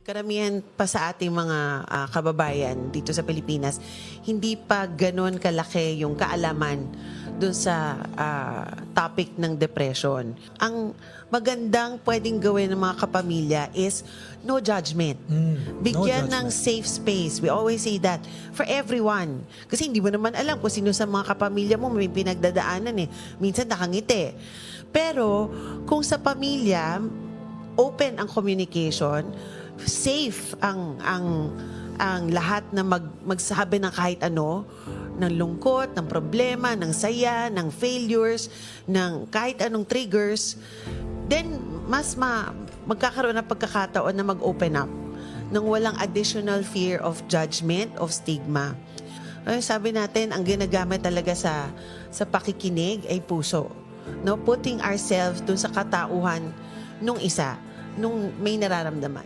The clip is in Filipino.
karamihan pa sa ating mga kababayan dito sa Pilipinas, hindi pa ganon kalaki yung kaalaman dun sa topic ng depression. Ang magandang pwedeng gawin ng mga kapamilya is no judgment. Bigyan ng safe space. We always say that for everyone. Kasi hindi mo naman alam kung sino sa mga kapamilya mo may pinagdadaanan eh. Minsan nakangiti. Pero kung sa pamilya, open ang communication, safe ang lahat na magsabi ng kahit ano, ng lungkot, ng problema, ng saya, ng failures, ng kahit anong triggers, then mas magkakaroon ng pagkakataon na mag-open up nang walang additional fear of judgment, of stigma. Sabi natin, ang ginagamit talaga sa pakikinig ay puso. No, putting ourselves dun sa katauhan nung isa, nung may nararamdaman.